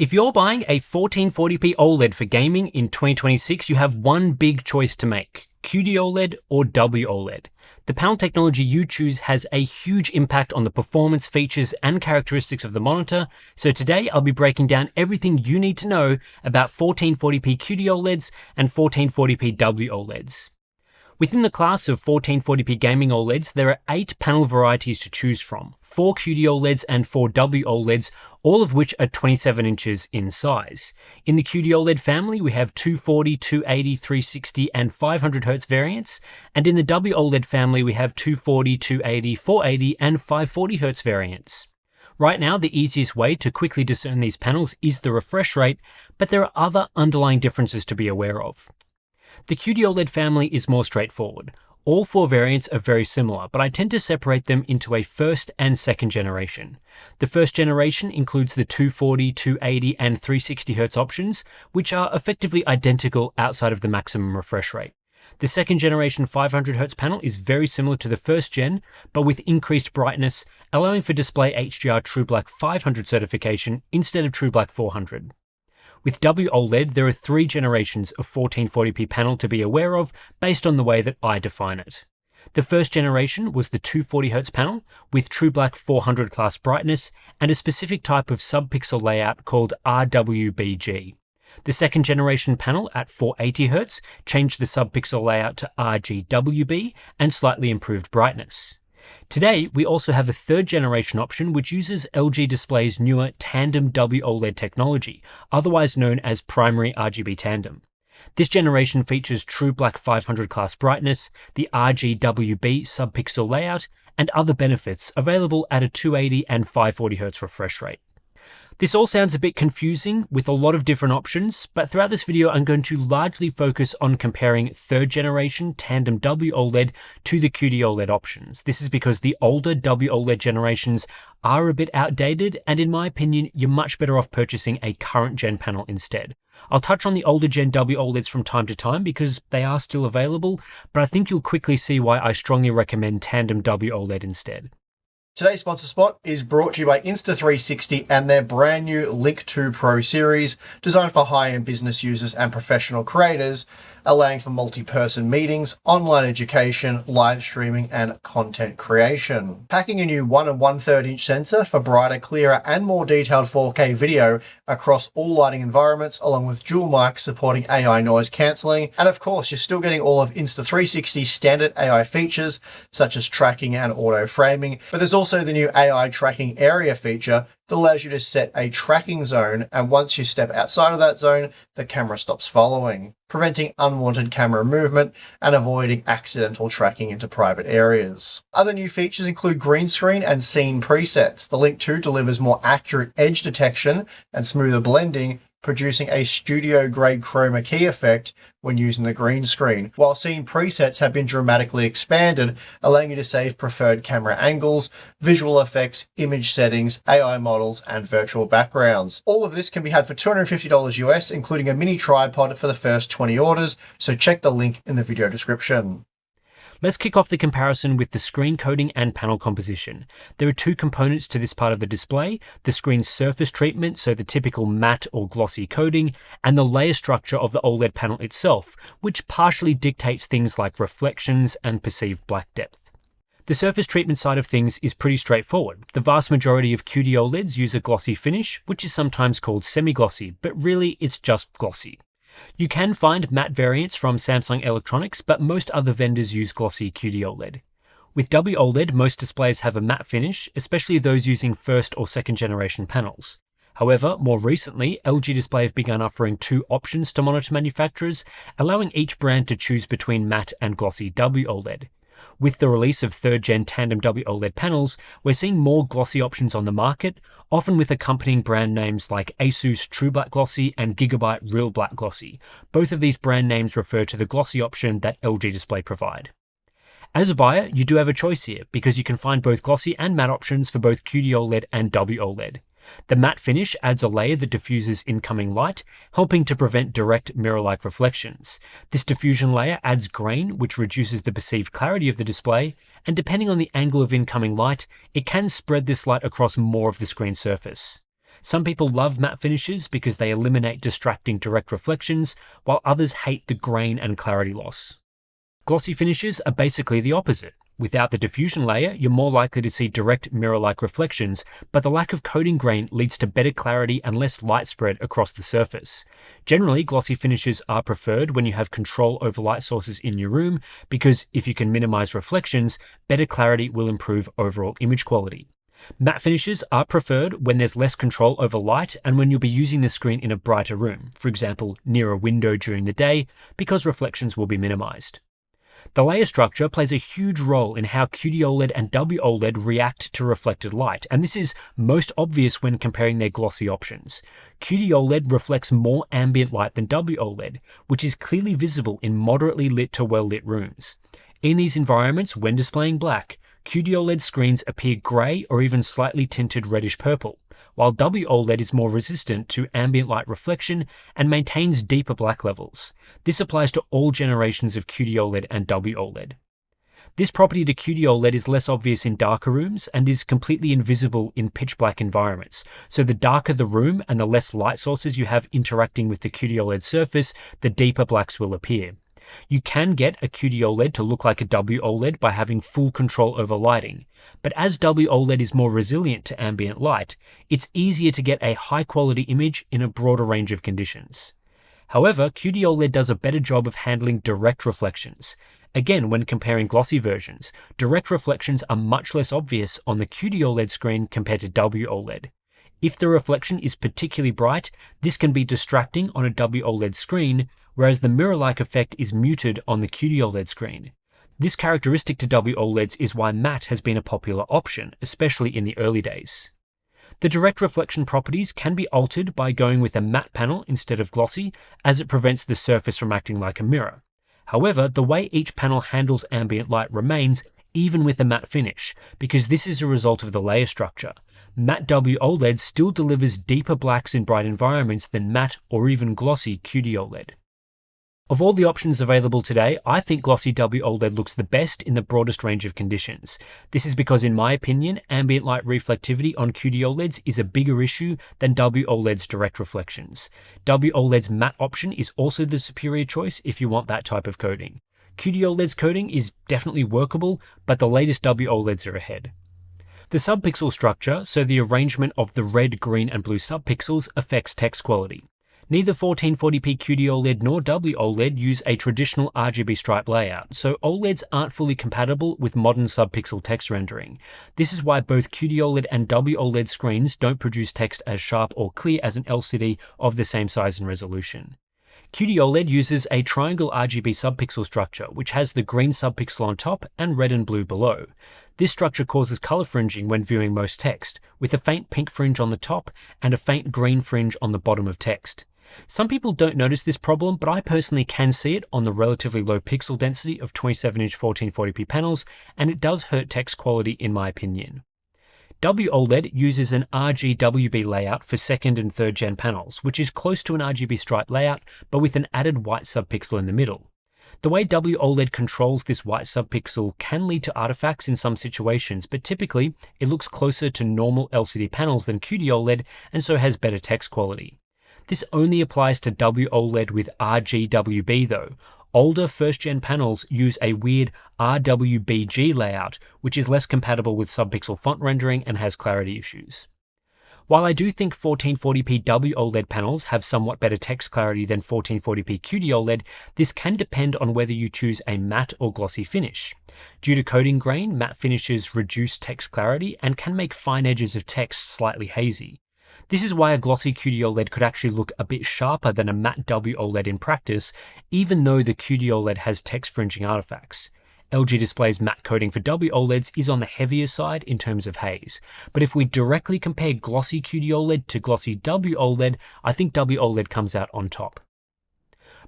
If you're buying a 1440p OLED for gaming in 2026, you have one big choice to make: QD-OLED or WOLED. The panel technology you choose has a huge impact on the performance, features, and characteristics of the monitor, so today I'll be breaking down everything you need to know about 1440p QD-OLEDs and 1440p WOLEDs. Within the class of 1440p gaming OLEDs, there are 8 panel varieties to choose from, 4 QD-OLEDs and 4 WOLEDs, all of which are 27 inches in size. In the QD-OLED family, we have 240, 280, 360, and 500Hz variants, and in the WOLED family, we have 240, 280, 480, and 540Hz variants. Right now, the easiest way to quickly discern these panels is the refresh rate, but there are other underlying differences to be aware of. The QD-OLED family is more straightforward. All 4 variants are very similar, but I tend to separate them into a first and second generation. The first generation includes the 240, 280, and 360Hz options, which are effectively identical outside of the maximum refresh rate. The second generation 500Hz panel is very similar to the first gen, but with increased brightness, allowing for display HDR TrueBlack 500 certification instead of TrueBlack 400. With WOLED, there are 3 generations of 1440p panel to be aware of based on the way that I define it. The first generation was the 240Hz panel with TrueBlack 400 class brightness and a specific type of subpixel layout called RWBG. The second generation panel at 480Hz changed the subpixel layout to RGWB and slightly improved brightness. Today, we also have a third generation option which uses LG Display's newer Tandem WOLED technology, otherwise known as primary RGB tandem. This generation features TrueBlack 500 class brightness, the RGWB subpixel layout, and other benefits available at a 280 and 540Hz refresh rate. This all sounds a bit confusing with a lot of different options, but throughout this video I'm going to largely focus on comparing third generation Tandem WOLED to the QD-OLED options. This is because the older WOLED generations are a bit outdated, and in my opinion, you're much better off purchasing a current gen panel instead. I'll touch on the older gen WOLEDs from time to time because they are still available, but I think you'll quickly see why I strongly recommend Tandem WOLED instead. Today's sponsor spot is brought to you by Insta360 and their brand new Link 2 Pro series, designed for high-end business users and professional creators, allowing for multi-person meetings, online education, live streaming, and content creation. Packing a new 1 1/3 inch sensor for brighter, clearer, and more detailed 4K video across all lighting environments, along with dual mics supporting AI noise cancelling. And of course, you're still getting all of Insta360's standard AI features, such as tracking and auto framing, but there's also the new AI tracking area feature that allows you to set a tracking zone, and once you step outside of that zone, the camera stops following, preventing unwanted camera movement and avoiding accidental tracking into private areas. Other new features include green screen and scene presets. The Link 2 delivers more accurate edge detection and smoother blending, producing a studio-grade chroma key effect when using the green screen, while scene presets have been dramatically expanded, allowing you to save preferred camera angles, visual effects, image settings, AI models, and virtual backgrounds. All of this can be had for $250 US, including a mini tripod for the first 20 orders, so check the link in the video description. Let's kick off the comparison with the screen coating and panel composition. There are 2 components to this part of the display: the screen surface treatment, so the typical matte or glossy coating, and the layer structure of the OLED panel itself, which partially dictates things like reflections and perceived black depth. The surface treatment side of things is pretty straightforward. The vast majority of QD-OLEDs use a glossy finish, which is sometimes called semi-glossy, but really it's just glossy. You can find matte variants from Samsung Electronics, but most other vendors use glossy QD-OLED. With WOLED, most displays have a matte finish, especially those using first or second generation panels. However, more recently, LG Display have begun offering 2 options to monitor manufacturers, allowing each brand to choose between matte and glossy WOLED. With the release of 3rd gen Tandem WOLED panels, we're seeing more glossy options on the market, often with accompanying brand names like Asus True Black Glossy and Gigabyte Real Black Glossy. Both of these brand names refer to the glossy option that LG Display provide. As a buyer, you do have a choice here because you can find both glossy and matte options for both QD-OLED and WOLED. The matte finish adds a layer that diffuses incoming light, helping to prevent direct mirror-like reflections. This diffusion layer adds grain, which reduces the perceived clarity of the display, and depending on the angle of incoming light, it can spread this light across more of the screen surface. Some people love matte finishes because they eliminate distracting direct reflections, while others hate the grain and clarity loss. Glossy finishes are basically the opposite. Without the diffusion layer, you're more likely to see direct mirror-like reflections, but the lack of coating grain leads to better clarity and less light spread across the surface. Generally, glossy finishes are preferred when you have control over light sources in your room, because if you can minimize reflections, better clarity will improve overall image quality. Matte finishes are preferred when there's less control over light and when you'll be using the screen in a brighter room, for example, near a window during the day, because reflections will be minimized. The layer structure plays a huge role in how QD-OLED and WOLED react to reflected light, and this is most obvious when comparing their glossy options. QD-OLED reflects more ambient light than WOLED, which is clearly visible in moderately lit to well-lit rooms. In these environments, when displaying black, QD-OLED screens appear grey or even slightly tinted reddish-purple, while WOLED is more resistant to ambient light reflection and maintains deeper black levels. This applies to all generations of QD-OLED and WOLED. This property to QD-OLED is less obvious in darker rooms and is completely invisible in pitch black environments. So the darker the room and the less light sources you have interacting with the QD-OLED surface, the deeper blacks will appear. You can get a QD-OLED to look like a WOLED by having full control over lighting, but as WOLED is more resilient to ambient light, it's easier to get a high-quality image in a broader range of conditions. However, QD-OLED does a better job of handling direct reflections. Again, when comparing glossy versions, direct reflections are much less obvious on the QD-OLED screen compared to WOLED. If the reflection is particularly bright, this can be distracting on a WOLED screen, whereas the mirror-like effect is muted on the QD-OLED screen. This characteristic to WOLEDs is why matte has been a popular option, especially in the early days. The direct reflection properties can be altered by going with a matte panel instead of glossy, as it prevents the surface from acting like a mirror. However, the way each panel handles ambient light remains even with a matte finish, because this is a result of the layer structure. Matte WOLED still delivers deeper blacks in bright environments than matte or even glossy QD-OLED. Of all the options available today, I think glossy WOLED looks the best in the broadest range of conditions. This is because, in my opinion, ambient light reflectivity on QD-OLEDs is a bigger issue than WOLED's direct reflections. WOLED's matte option is also the superior choice if you want that type of coating. QD-OLED's coating is definitely workable, but the latest WOLEDs are ahead. The subpixel structure, so the arrangement of the red, green, and blue subpixels, affects text quality. Neither 1440p QD-OLED nor WOLED use a traditional RGB stripe layout, so OLEDs aren't fully compatible with modern subpixel text rendering. This is why both QD-OLED and WOLED screens don't produce text as sharp or clear as an LCD of the same size and resolution. QD-OLED uses a triangle RGB subpixel structure, which has the green subpixel on top and red and blue below. This structure causes color fringing when viewing most text, with a faint pink fringe on the top and a faint green fringe on the bottom of text. Some people don't notice this problem, but I personally can see it on the relatively low pixel density of 27-inch 1440p panels, and it does hurt text quality in my opinion. WOLED uses an RGWB layout for second and third gen panels, which is close to an RGB stripe layout, but with an added white subpixel in the middle. The way WOLED controls this white subpixel can lead to artifacts in some situations, but typically it looks closer to normal LCD panels than QD-OLED and so has better text quality. This only applies to WOLED with RGWB though. Older first-gen panels use a weird RWBG layout, which is less compatible with subpixel font rendering and has clarity issues. While I do think 1440p WOLED panels have somewhat better text clarity than 1440p QD-OLED, this can depend on whether you choose a matte or glossy finish. Due to coating grain, matte finishes reduce text clarity and can make fine edges of text slightly hazy. This is why a glossy QD-OLED could actually look a bit sharper than a matte WOLED in practice, even though the QD-OLED has text fringing artifacts. LG Display's matte coating for WOLEDs is on the heavier side in terms of haze, but if we directly compare glossy QD-OLED to glossy WOLED, I think WOLED comes out on top.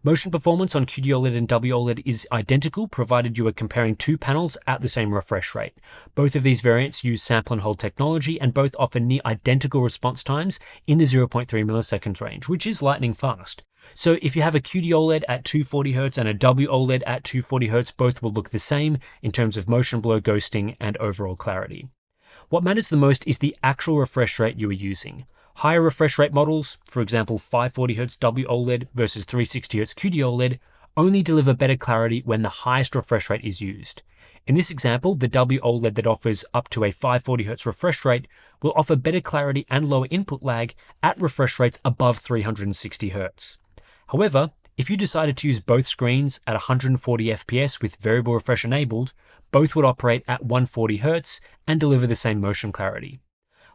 Motion performance on QD-OLED and WOLED is identical provided you are comparing two panels at the same refresh rate. Both of these variants use sample and hold technology and both offer near identical response times in the 0.3 milliseconds range, which is lightning fast. So if you have a QD-OLED at 240Hz and a WOLED at 240Hz, both will look the same in terms of motion blur, ghosting, and overall clarity. What matters the most is the actual refresh rate you are using. Higher refresh rate models, for example 540Hz WOLED versus 360Hz QD-OLED, only deliver better clarity when the highest refresh rate is used. In this example, the WOLED that offers up to a 540Hz refresh rate will offer better clarity and lower input lag at refresh rates above 360Hz. However, if you decided to use both screens at 140 FPS with variable refresh enabled, both would operate at 140Hz and deliver the same motion clarity.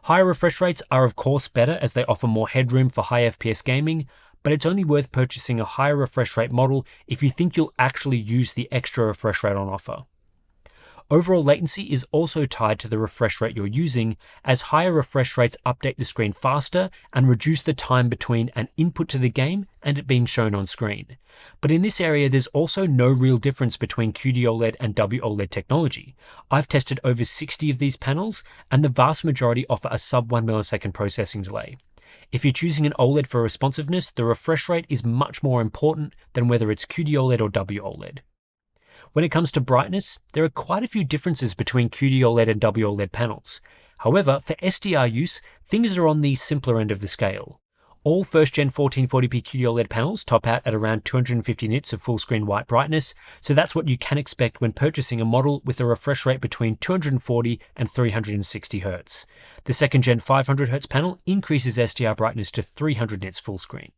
Higher refresh rates are of course better as they offer more headroom for high FPS gaming, but it's only worth purchasing a higher refresh rate model if you think you'll actually use the extra refresh rate on offer. Overall latency is also tied to the refresh rate you're using, as higher refresh rates update the screen faster and reduce the time between an input to the game and it being shown on screen. But in this area, there's also no real difference between QD-OLED and WOLED technology. I've tested over 60 of these panels, and the vast majority offer a sub 1 millisecond processing delay. If you're choosing an OLED for responsiveness, the refresh rate is much more important than whether it's QD-OLED or WOLED. When it comes to brightness, there are quite a few differences between QD-OLED and WOLED panels. However, for SDR use, things are on the simpler end of the scale. All first-gen 1440p QD-OLED panels top out at around 250 nits of full-screen white brightness, so that's what you can expect when purchasing a model with a refresh rate between 240 and 360 Hz. The second-gen 500Hz panel increases SDR brightness to 300 nits full-screen.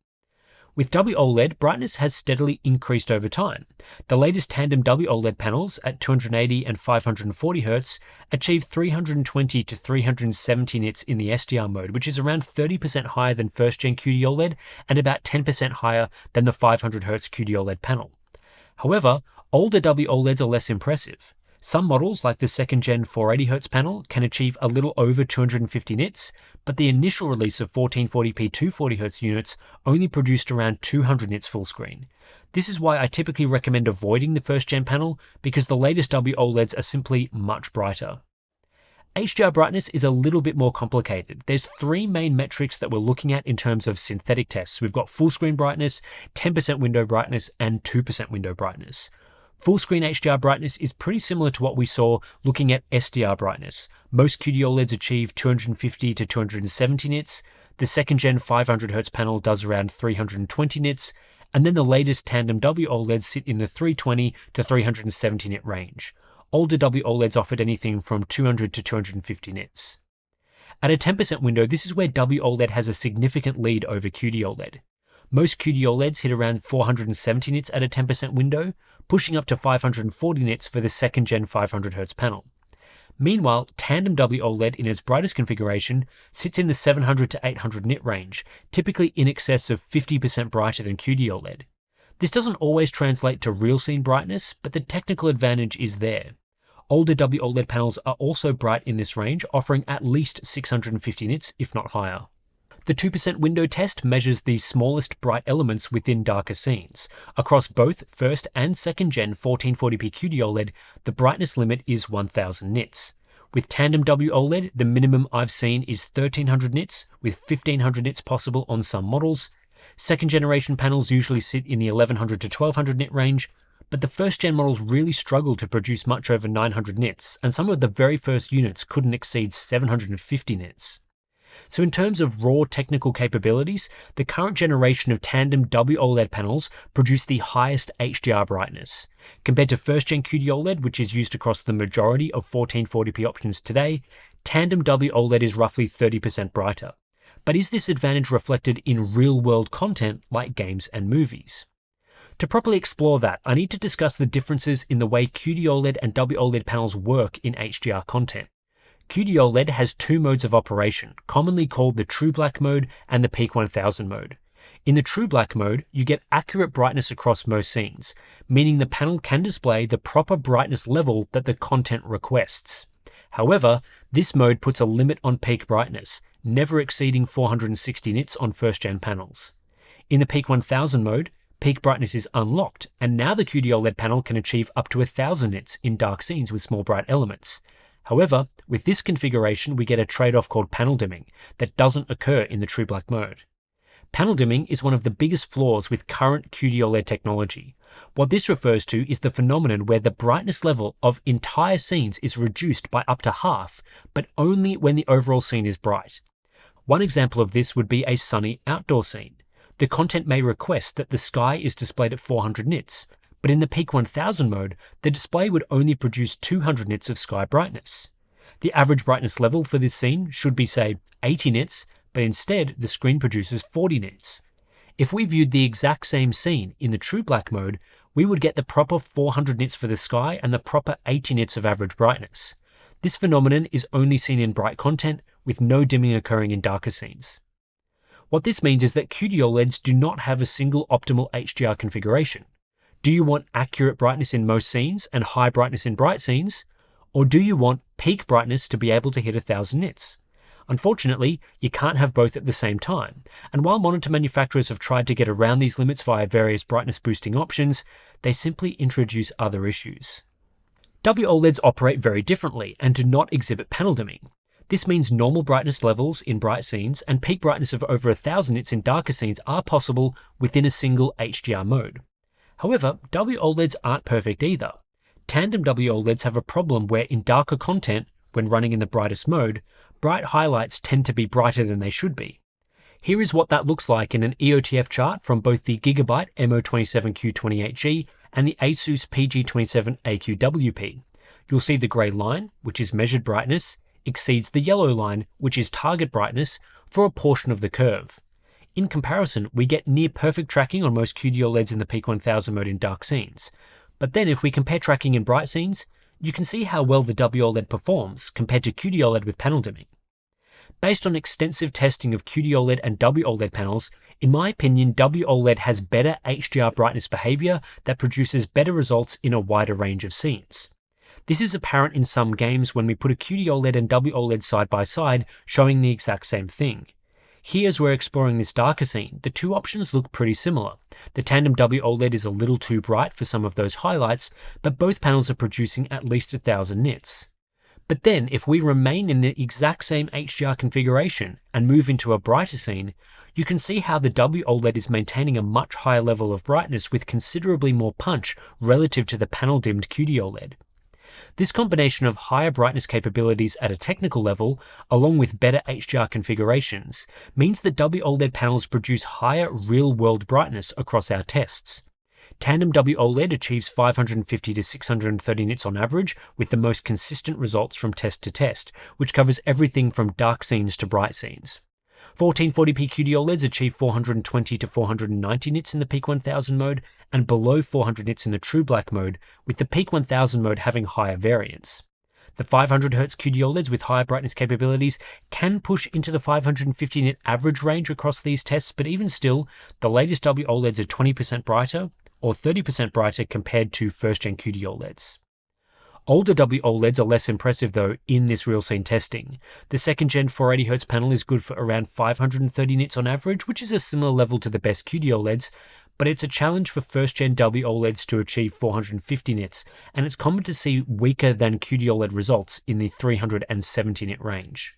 With WOLED, brightness has steadily increased over time. The latest Tandem WOLED panels at 280 and 540 Hz achieve 320 to 370 nits in the SDR mode, which is around 30% higher than first-gen QD-OLED and about 10% higher than the 500 Hz QD-OLED panel. However, older WOLEDs are less impressive. Some models, like the second-gen 480Hz panel, can achieve a little over 250 nits, but the initial release of 1440p 240Hz units only produced around 200 nits full screen. This is why I typically recommend avoiding the first-gen panel, because the latest WOLEDs are simply much brighter. HDR brightness is a little bit more complicated. There's three main metrics that we're looking at in terms of synthetic tests. We've got full screen brightness, 10% window brightness, and 2% window brightness. Full screen HDR brightness is pretty similar to what we saw looking at SDR brightness. Most QD-OLEDs achieve 250 to 270 nits, the second gen 500Hz panel does around 320 nits, and then the latest Tandem WOLEDs sit in the 320 to 370 nit range. Older WOLEDs offered anything from 200 to 250 nits. At a 10% window, this is where WOLED has a significant lead over QD-OLED. Most QD-OLEDs hit around 470 nits at a 10% window, pushing up to 540 nits for the second-gen 500Hz panel. Meanwhile, Tandem WOLED in its brightest configuration sits in the 700 to 800 nit range, typically in excess of 50% brighter than QD-OLED. This doesn't always translate to real scene brightness, but the technical advantage is there. Older WOLED panels are also bright in this range, offering at least 650 nits, if not higher. The 2% window test measures the smallest bright elements within darker scenes. Across both first and second gen 1440p QD-OLED, the brightness limit is 1000 nits. With Tandem WOLED, the minimum I've seen is 1300 nits, with 1500 nits possible on some models. Second generation panels usually sit in the 1100 to 1200 nit range, but the first gen models really struggle to produce much over 900 nits, and some of the very first units couldn't exceed 750 nits. So in terms of raw technical capabilities, the current generation of Tandem WOLED panels produce the highest HDR brightness. Compared to first-gen QD-OLED, which is used across the majority of 1440p options today, Tandem WOLED is roughly 30% brighter. But is this advantage reflected in real-world content like games and movies? To properly explore that, I need to discuss the differences in the way QD-OLED and WOLED panels work in HDR content. QD-OLED has two modes of operation, commonly called the True Black mode and the Peak 1000 mode. In the True Black mode, you get accurate brightness across most scenes, meaning the panel can display the proper brightness level that the content requests. However, this mode puts a limit on peak brightness, never exceeding 460 nits on first-gen panels. In the Peak 1000 mode, peak brightness is unlocked, and now the QD-OLED panel can achieve up to 1000 nits in dark scenes with small bright elements. However, with this configuration, we get a trade-off called panel dimming that doesn't occur in the True Black mode. Panel dimming is one of the biggest flaws with current QD-OLED technology. What this refers to is the phenomenon where the brightness level of entire scenes is reduced by up to half, but only when the overall scene is bright. One example of this would be a sunny outdoor scene. The content may request that the sky is displayed at 400 nits, but in the peak 1000 mode, the display would only produce 200 nits of sky brightness. The average brightness level for this scene should be, say, 80 nits, but instead the screen produces 40 nits. If we viewed the exact same scene in the true black mode, we would get the proper 400 nits for the sky and the proper 80 nits of average brightness. This phenomenon is only seen in bright content, with no dimming occurring in darker scenes. What this means is that QD-OLEDs do not have a single optimal HDR configuration. Do you want accurate brightness in most scenes and high brightness in bright scenes? Or do you want peak brightness to be able to hit 1000 nits? Unfortunately, you can't have both at the same time, and while monitor manufacturers have tried to get around these limits via various brightness boosting options, they simply introduce other issues. WOLEDs operate very differently and do not exhibit panel dimming. This means normal brightness levels in bright scenes and peak brightness of over 1000 nits in darker scenes are possible within a single HDR mode. However, WOLEDs aren't perfect either. Tandem WOLEDs have a problem where in darker content, when running in the brightest mode, bright highlights tend to be brighter than they should be. Here is what that looks like in an EOTF chart from both the Gigabyte MO27Q28G and the Asus PG27AQWP. You'll see the grey line, which is measured brightness, exceeds the yellow line, which is target brightness, for a portion of the curve. In comparison, we get near perfect tracking on most QD-OLEDs in the peak 1000 mode in dark scenes. But then if we compare tracking in bright scenes, you can see how well the WOLED performs compared to QD-OLED with panel dimming. Based on extensive testing of QD-OLED and WOLED panels, in my opinion, WOLED has better HDR brightness behavior that produces better results in a wider range of scenes. This is apparent in some games when we put a QD-OLED and WOLED side by side, showing the exact same thing. Here, as we're exploring this darker scene, the two options look pretty similar. The Tandem WOLED is a little too bright for some of those highlights, but both panels are producing at least 1000 nits. But then, if we remain in the exact same HDR configuration and move into a brighter scene, you can see how the WOLED is maintaining a much higher level of brightness with considerably more punch relative to the panel-dimmed QD-OLED. This combination of higher brightness capabilities at a technical level, along with better HDR configurations, means that WOLED panels produce higher real-world brightness across our tests. Tandem WOLED achieves 550 to 630 nits on average, with the most consistent results from test to test, which covers everything from dark scenes to bright scenes. 1440p QD-OLEDs achieve 420 to 490 nits in the peak 1000 mode and below 400 nits in the true black mode, with the peak 1000 mode having higher variance. The 500Hz QD-OLEDs with higher brightness capabilities can push into the 550 nit average range across these tests, but even still, the latest WOLEDs are 20% brighter or 30% brighter compared to first-gen QD-OLEDs. Older WOLEDs are less impressive though in this real scene testing. The second-gen 480Hz panel is good for around 530 nits on average, which is a similar level to the best QD-OLEDs, but it's a challenge for first-gen WOLEDs to achieve 450 nits, and it's common to see weaker than QD-OLED results in the 370 nit range.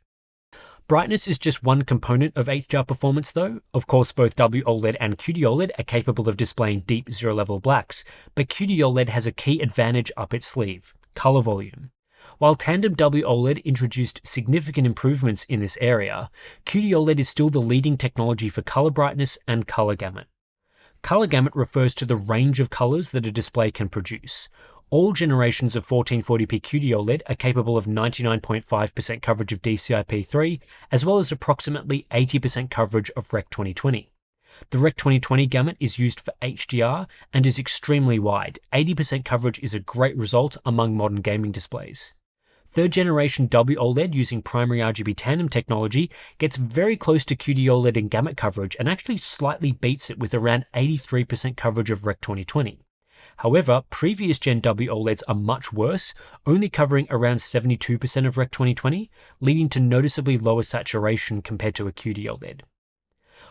Brightness is just one component of HDR performance though. Of course, both WOLED and QD-OLED are capable of displaying deep zero-level blacks, but QD-OLED has a key advantage up its sleeve: color volume. While Tandem WOLED introduced significant improvements in this area, QD-OLED is still the leading technology for color brightness and color gamut. Color gamut refers to the range of colors that a display can produce. All generations of 1440p QD-OLED are capable of 99.5% coverage of DCI-P3, as well as approximately 80% coverage of Rec 2020. The Rec 2020 gamut is used for HDR and is extremely wide. 80% coverage is a great result among modern gaming displays. Third generation WOLED using primary RGB tandem technology gets very close to QD-OLED in gamut coverage and actually slightly beats it with around 83% coverage of Rec 2020. However, previous gen WOLEDs are much worse, only covering around 72% of Rec 2020, leading to noticeably lower saturation compared to a QD-OLED.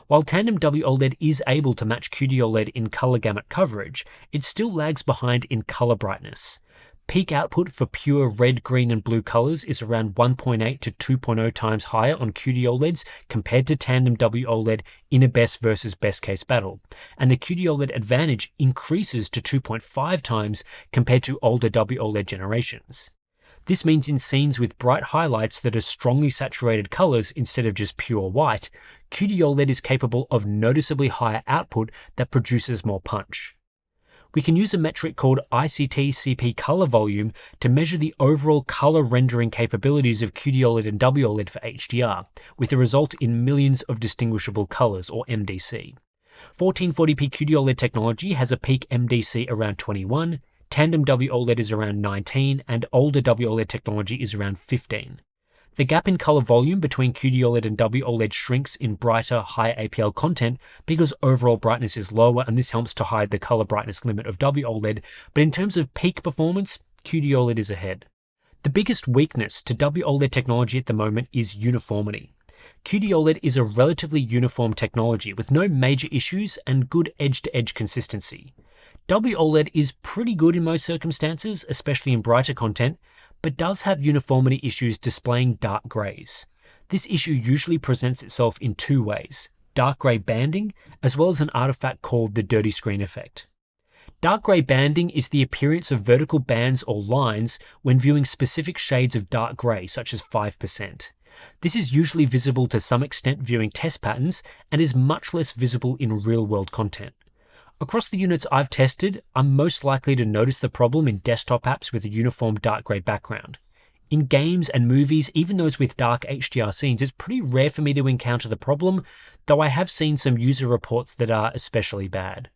While Tandem WOLED is able to match QD-OLED in color gamut coverage, it still lags behind in color brightness. Peak output for pure red, green, and blue colors is around 1.8 to 2.0 times higher on QD-OLEDs compared to Tandem WOLED in a best versus best case battle, and the QD-OLED advantage increases to 2.5 times compared to older WOLED generations. This means in scenes with bright highlights that are strongly saturated colors instead of just pure white, QD-OLED is capable of noticeably higher output that produces more punch. We can use a metric called ICT-CP color volume to measure the overall color rendering capabilities of QD-OLED and WOLED for HDR, with a result in millions of distinguishable colors, or MDC. 1440p QD-OLED technology has a peak MDC around 21, Tandem WOLED is around 19, and older WOLED technology is around 15. The gap in color volume between QD-OLED and WOLED shrinks in brighter, higher APL content because overall brightness is lower, and this helps to hide the color brightness limit of WOLED, but in terms of peak performance, QD-OLED is ahead. The biggest weakness to WOLED technology at the moment is uniformity. QD-OLED is a relatively uniform technology with no major issues and good edge-to-edge consistency. WOLED is pretty good in most circumstances, especially in brighter content, but does have uniformity issues displaying dark grays. This issue usually presents itself in two ways: dark gray banding, as well as an artifact called the dirty screen effect. Dark gray banding is the appearance of vertical bands or lines when viewing specific shades of dark gray, such as 5%. This is usually visible to some extent viewing test patterns and is much less visible in real-world content. Across the units I've tested, I'm most likely to notice the problem in desktop apps with a uniform dark grey background. In games and movies, even those with dark HDR scenes, it's pretty rare for me to encounter the problem, though I have seen some user reports that are especially bad.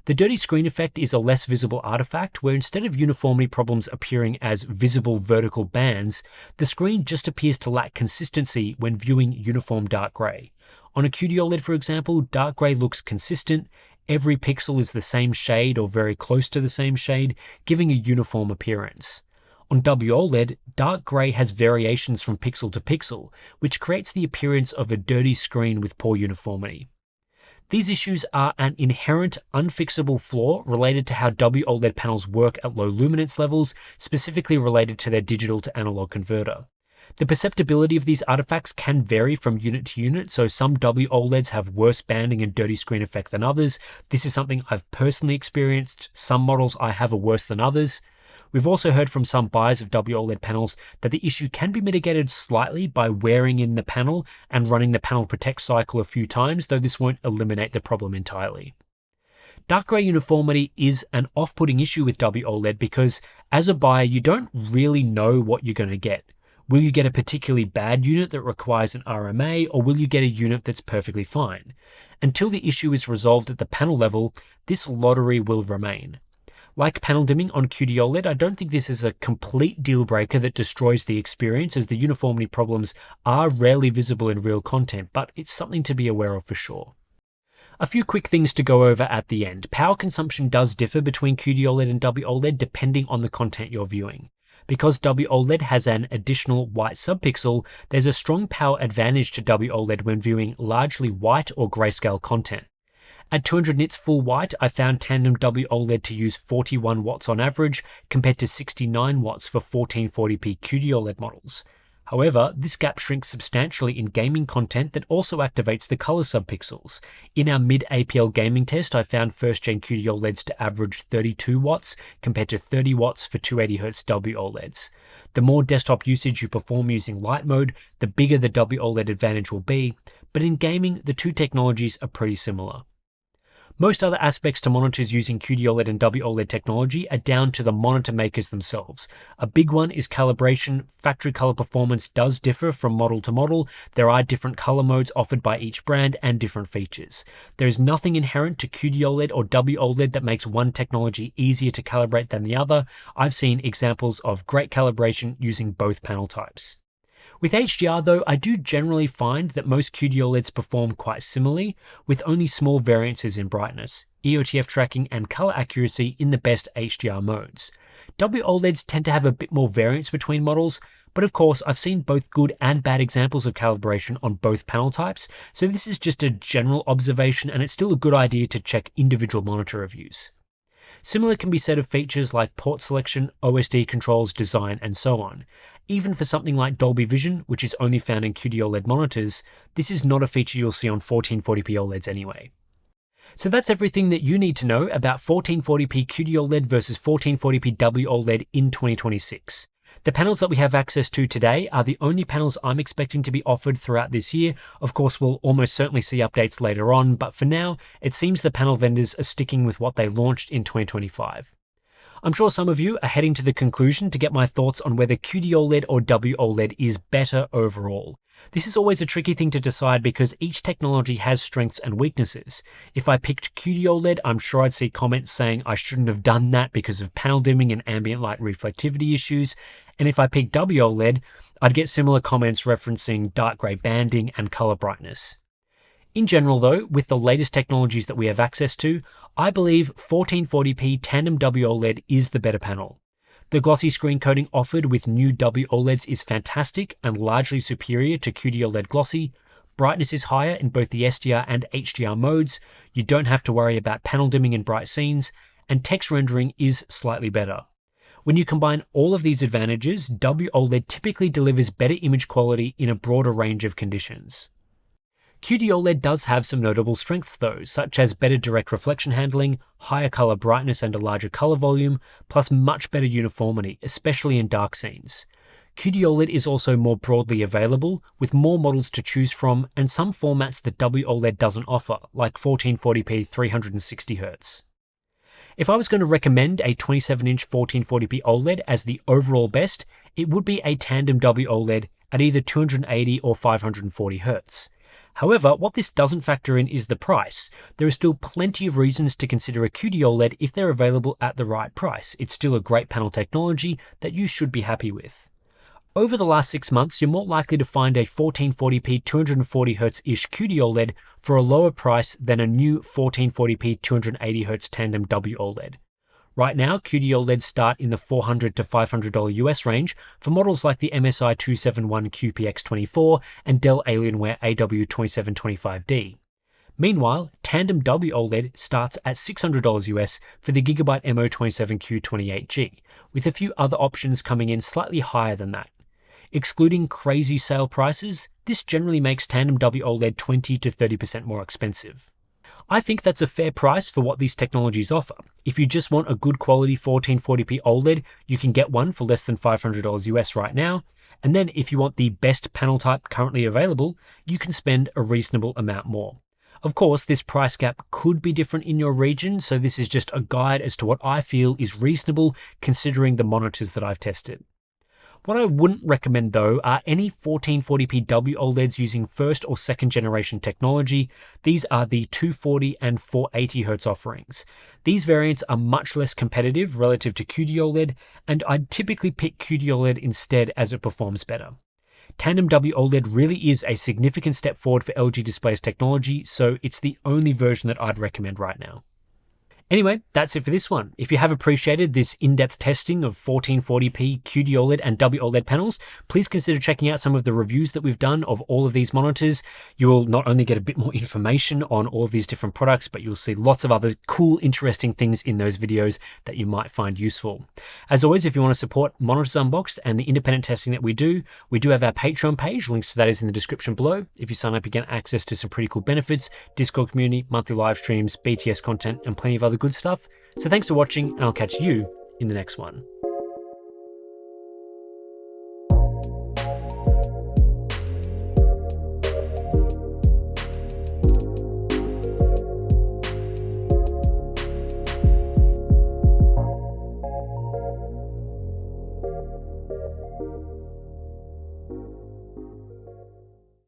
The dirty screen effect is a less visible artifact where instead of uniformity problems appearing as visible vertical bands, the screen just appears to lack consistency when viewing uniform dark grey. On a QD-OLED, for example, dark grey looks consistent. Every pixel is the same shade or very close to the same shade, giving a uniform appearance. On WOLED, dark grey has variations from pixel to pixel, which creates the appearance of a dirty screen with poor uniformity. These issues are an inherent, unfixable flaw related to how WOLED panels work at low luminance levels, specifically related to their digital to analog converter. The perceptibility of these artifacts can vary from unit to unit, so some WOLEDs have worse banding and dirty screen effect than others. This is something I've personally experienced. Some models I have are worse than others. We've also heard from some buyers of WOLED panels that the issue can be mitigated slightly by wearing in the panel and running the panel protect cycle a few times, though this won't eliminate the problem entirely. Dark grey uniformity is an off-putting issue with WOLED because, as a buyer, you don't really know what you're going to get. Will you get a particularly bad unit that requires an RMA, or will you get a unit that's perfectly fine? Until the issue is resolved at the panel level, this lottery will remain. Like panel dimming on QD-OLED, I don't think this is a complete deal breaker that destroys the experience, as the uniformity problems are rarely visible in real content, but it's something to be aware of for sure. A few quick things to go over at the end. Power consumption does differ between QD-OLED and WOLED depending on the content you're viewing. Because WOLED has an additional white subpixel, there's a strong power advantage to WOLED when viewing largely white or grayscale content. At 200 nits full white, I found Tandem WOLED to use 41 watts on average, compared to 69 watts for 1440p QD-OLED models. However, this gap shrinks substantially in gaming content that also activates the color subpixels. In our mid-APL gaming test, I found first-gen QD-OLEDs to average 32 watts compared to 30 watts for 280Hz WOLEDs. The more desktop usage you perform using light mode, the bigger the WOLED advantage will be, but in gaming, the two technologies are pretty similar. Most other aspects to monitors using QD-OLED and WOLED technology are down to the monitor makers themselves. A big one is calibration. Factory color performance does differ from model to model. There are different color modes offered by each brand and different features. There is nothing inherent to QD-OLED or WOLED that makes one technology easier to calibrate than the other. I've seen examples of great calibration using both panel types. With HDR though, I do generally find that most QD-OLEDs perform quite similarly, with only small variances in brightness, EOTF tracking and color accuracy in the best HDR modes. WOLEDs tend to have a bit more variance between models, but of course I've seen both good and bad examples of calibration on both panel types, so this is just a general observation and it's still a good idea to check individual monitor reviews. Similar can be said of features like port selection, OSD controls, design, and so on. Even for something like Dolby Vision, which is only found in QD-OLED monitors, this is not a feature you'll see on 1440p OLEDs anyway. So that's everything that you need to know about 1440p QD-OLED versus 1440p WOLED in 2026. The panels that we have access to today are the only panels I'm expecting to be offered throughout this year. Of course, we'll almost certainly see updates later on, but for now, it seems the panel vendors are sticking with what they launched in 2025. I'm sure some of you are heading to the conclusion to get my thoughts on whether QD-OLED or WOLED is better overall. This is always a tricky thing to decide because each technology has strengths and weaknesses. If I picked QD-OLED, I'm sure I'd see comments saying I shouldn't have done that because of panel dimming and ambient light reflectivity issues. And if I picked WOLED, I'd get similar comments referencing dark grey banding and colour brightness. In general though, with the latest technologies that we have access to, I believe 1440p Tandem WOLED is the better panel. The glossy screen coating offered with new WOLEDs is fantastic and largely superior to QD-OLED glossy. Brightness is higher in both the SDR and HDR modes, you don't have to worry about panel dimming in bright scenes, and text rendering is slightly better. When you combine all of these advantages, WOLED typically delivers better image quality in a broader range of conditions. QD-OLED does have some notable strengths though, such as better direct reflection handling, higher color brightness and a larger color volume, plus much better uniformity, especially in dark scenes. QD-OLED is also more broadly available, with more models to choose from and some formats that WOLED doesn't offer, like 1440p 360Hz. If I was going to recommend a 27-inch 1440p OLED as the overall best, it would be a Tandem WOLED at either 280 or 540Hz. However, what this doesn't factor in is the price. There are still plenty of reasons to consider a QD-OLED if they're available at the right price. It's still a great panel technology that you should be happy with. Over the last 6 months, you're more likely to find a 1440p 240Hz-ish QD-OLED for a lower price than a new 1440p 280Hz Tandem WOLED. Right now, QD-OLEDs start in the $400 to $500 US range for models like the MSI 271 QPX24 and Dell Alienware AW2725D. Meanwhile, Tandem WOLED starts at $600 US for the Gigabyte MO27Q28G, with a few other options coming in slightly higher than that. Excluding crazy sale prices, this generally makes Tandem WOLED 20 to 30% more expensive. I think that's a fair price for what these technologies offer. If you just want a good quality 1440p OLED, you can get one for less than $500 US right now. And then if you want the best panel type currently available, you can spend a reasonable amount more. Of course, this price gap could be different in your region, so this is just a guide as to what I feel is reasonable considering the monitors that I've tested. What I wouldn't recommend though are any 1440p WOLEDs using first or second generation technology. These are the 240 and 480Hz offerings. These variants are much less competitive relative to QD-OLED, and I'd typically pick QD-OLED instead as it performs better. Tandem WOLED really is a significant step forward for LG Display's technology, so it's the only version that I'd recommend right now. Anyway, that's it for this one. If you have appreciated this in-depth testing of 1440p QD-OLED and WOLED panels, please consider checking out some of the reviews that we've done of all of these monitors. You will not only get a bit more information on all of these different products, but you'll see lots of other cool, interesting things in those videos that you might find useful. As always, if you want to support Monitors Unboxed and the independent testing that we do have our Patreon page. Links to that is in the description below. If you sign up, you get access to some pretty cool benefits, Discord community, monthly live streams, BTS content, and plenty of other good stuff. So thanks for watching, and I'll catch you in the next one.